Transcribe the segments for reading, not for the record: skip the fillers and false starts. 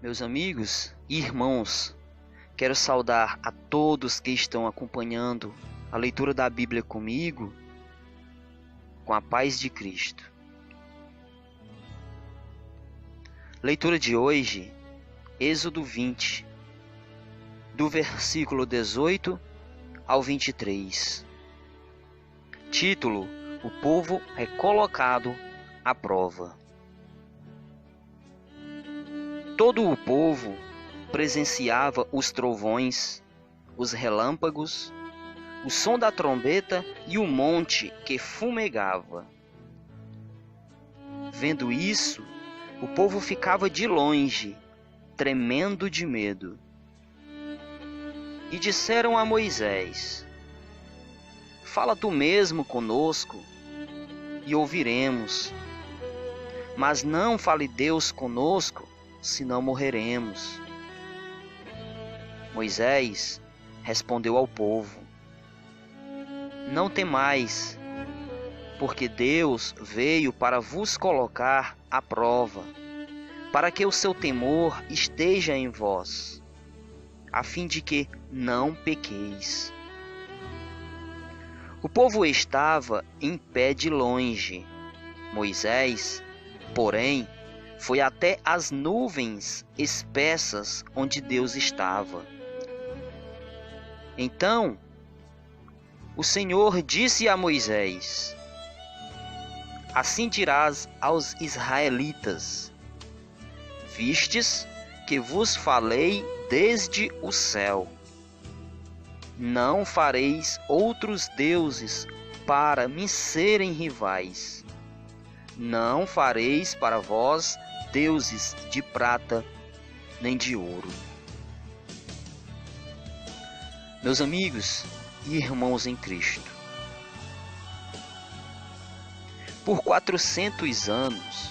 Meus amigos e irmãos, quero saudar a todos que estão acompanhando a leitura da Bíblia comigo, com a paz de Cristo. Leitura de hoje, Êxodo 20, do versículo 18 ao 23. Título: O povo é colocado à prova. Todo o povo presenciava os trovões, os relâmpagos, o som da trombeta e o monte que fumegava. Vendo isso, o povo ficava de longe, tremendo de medo. E disseram a Moisés: Fala tu mesmo conosco e ouviremos. Mas não fale Deus conosco, senão morreremos. Moisés respondeu ao povo: Não temais, porque Deus veio para vos colocar à prova, para que o seu temor esteja em vós, a fim de que não pequeis. O povo estava em pé de longe. Moisés, porém, foi até as nuvens espessas onde Deus estava. Então, o Senhor disse a Moisés: Assim dirás aos israelitas: Vistes que vos falei desde o céu. Não fareis outros deuses para me serem rivais. Não fareis para vós deuses de prata nem de ouro. Meus amigos e irmãos em Cristo, por 400 anos,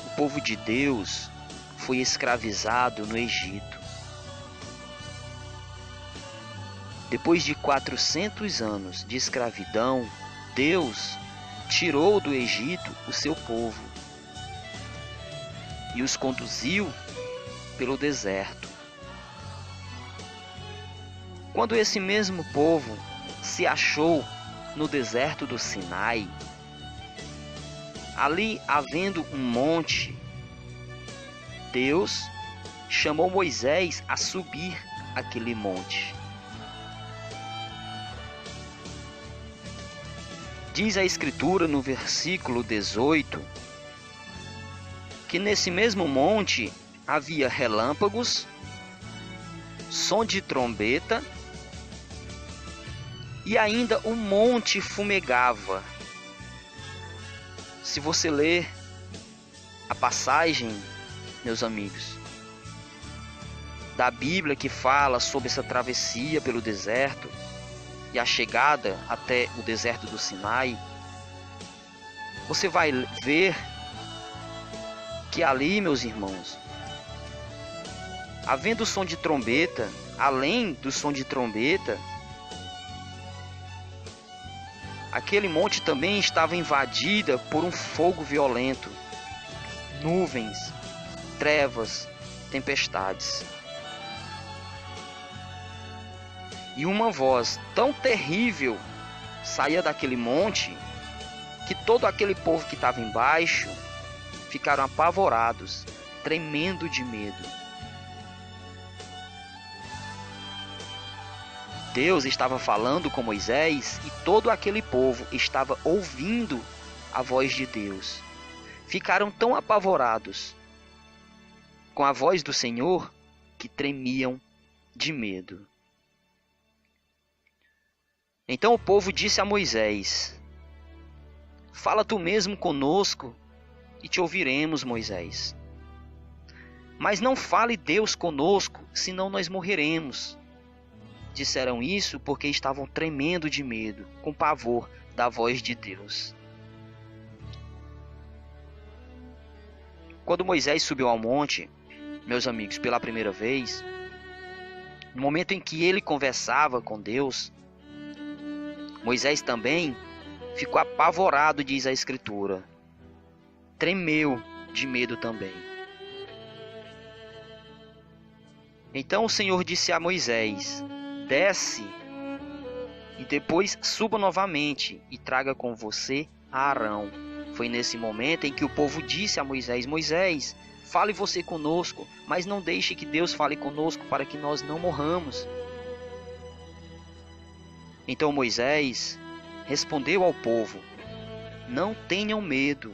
o povo de Deus foi escravizado no Egito. Depois de 400 anos de escravidão, Deus tirou do Egito o seu povo e os conduziu pelo deserto. Quando esse mesmo povo se achou no deserto do Sinai, ali havendo um monte, Deus chamou Moisés a subir aquele monte. Diz a Escritura no versículo 18 que nesse mesmo monte havia relâmpagos, som de trombeta e ainda o monte fumegava. Se você ler a passagem, meus amigos, da Bíblia que fala sobre essa travessia pelo deserto e a chegada até o deserto do Sinai, você vai ver que ali, meus irmãos, havendo o som de trombeta, além do som de trombeta, aquele monte também estava invadida por um fogo violento, nuvens, trevas, tempestades. E uma voz tão terrível saía daquele monte que todo aquele povo que estava embaixo ficaram apavorados, tremendo de medo. Deus estava falando com Moisés e todo aquele povo estava ouvindo a voz de Deus. Ficaram tão apavorados com a voz do Senhor que tremiam de medo. Então o povo disse a Moisés: Fala tu mesmo conosco e te ouviremos, Moisés. Mas não fale Deus conosco, senão nós morreremos. Disseram isso porque estavam tremendo de medo, com pavor da voz de Deus. Quando Moisés subiu ao monte, meus amigos, pela primeira vez, no momento em que ele conversava com Deus, Moisés também ficou apavorado, diz a Escritura. Tremeu de medo também. Então o Senhor disse a Moisés: desce e depois suba novamente e traga com você Arão. Foi nesse momento em que o povo disse a Moisés: Moisés, fale você conosco, mas não deixe que Deus fale conosco para que nós não morramos. Então Moisés respondeu ao povo: não tenham medo,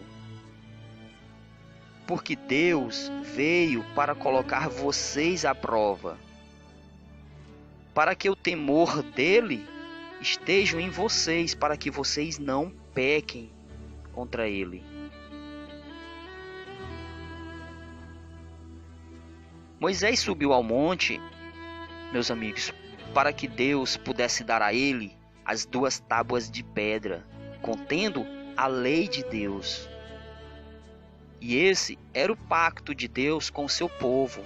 porque Deus veio para colocar vocês à prova, para que o temor dele esteja em vocês, para que vocês não pequem contra ele. Moisés subiu ao monte, meus amigos, para que Deus pudesse dar a ele as 2 tábuas de pedra, contendo a lei de Deus. E esse era o pacto de Deus com o seu povo,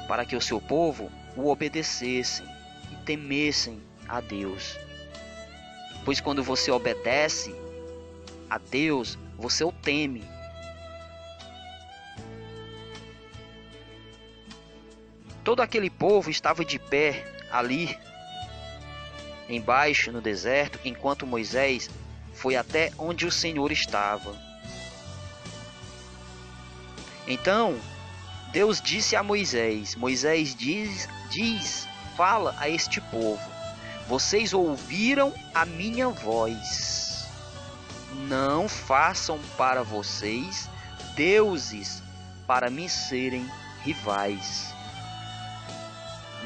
para que o seu povo o obedecessem e temessem a Deus. Pois quando você obedece a Deus, você o teme. Todo aquele povo estava de pé ali, embaixo no deserto, enquanto Moisés foi até onde o Senhor estava. Então, Deus disse a Moisés: Moisés fala a este povo: vocês ouviram a minha voz. Não façam para vocês deuses para me serem rivais.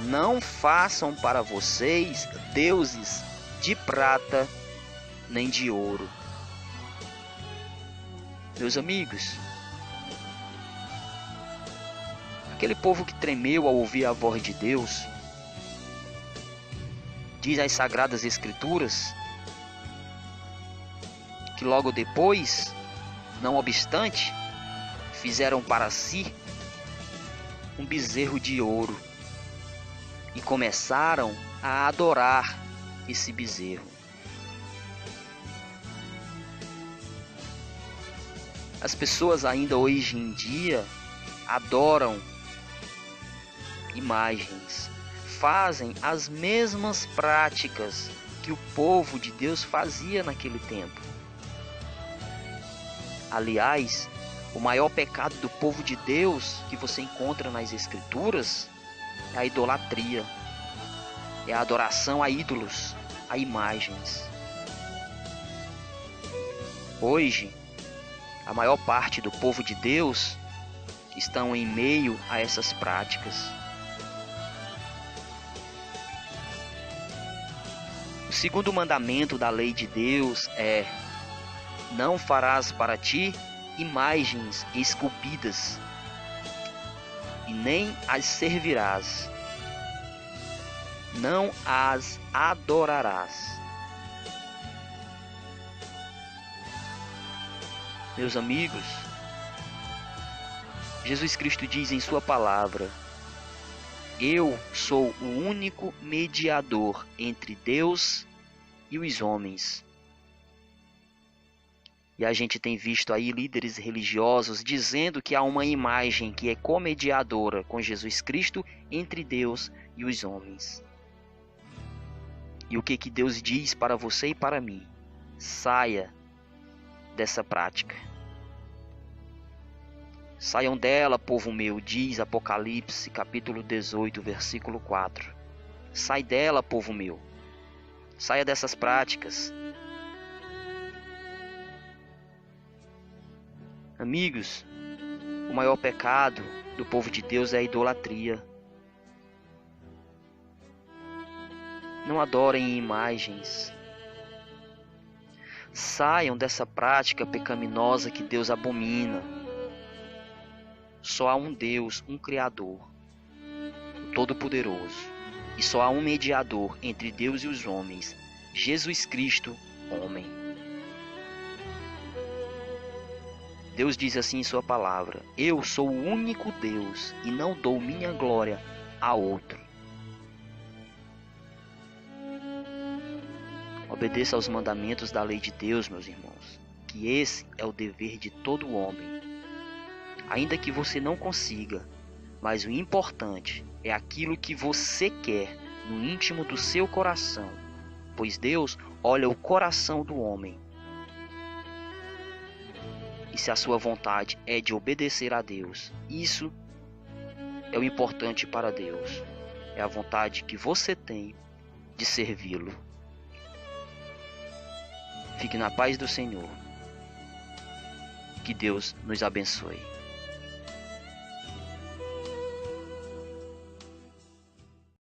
Não façam para vocês deuses de prata nem de ouro. Meus amigos, aquele povo que tremeu ao ouvir a voz de Deus, diz as Sagradas Escrituras, que logo depois, não obstante, fizeram para si um bezerro de ouro e começaram a adorar esse bezerro. As pessoas ainda hoje em dia adoram imagens, fazem as mesmas práticas que o povo de Deus fazia naquele tempo. Aliás, o maior pecado do povo de Deus que você encontra nas Escrituras é a idolatria, é a adoração a ídolos, a imagens. Hoje, a maior parte do povo de Deus estão em meio a essas práticas. O segundo mandamento da lei de Deus é: não farás para ti imagens esculpidas, e nem as servirás, não as adorarás. Meus amigos, Jesus Cristo diz em sua palavra: eu sou o único mediador entre Deus e os homens. E a gente tem visto aí líderes religiosos dizendo que há uma imagem que é comediadora com Jesus Cristo entre Deus e os homens. E o que Deus diz para você e para mim? Saia dessa prática. Saiam dela, povo meu, diz Apocalipse, capítulo 18, versículo 4. Sai dela, povo meu. Saia dessas práticas. Amigos, o maior pecado do povo de Deus é a idolatria. Não adorem imagens. Saiam dessa prática pecaminosa que Deus abomina. Só há um Deus, um Criador, o Todo-Poderoso. E só há um mediador entre Deus e os homens, Jesus Cristo, homem. Deus diz assim em sua palavra: eu sou o único Deus e não dou minha glória a outro. Obedeça aos mandamentos da lei de Deus, meus irmãos, que esse é o dever de todo homem. Ainda que você não consiga, mas o importante é aquilo que você quer no íntimo do seu coração, pois Deus olha o coração do homem. E se a sua vontade é de obedecer a Deus, isso é o importante para Deus. É a vontade que você tem de servi-lo. Fique na paz do Senhor. Que Deus nos abençoe.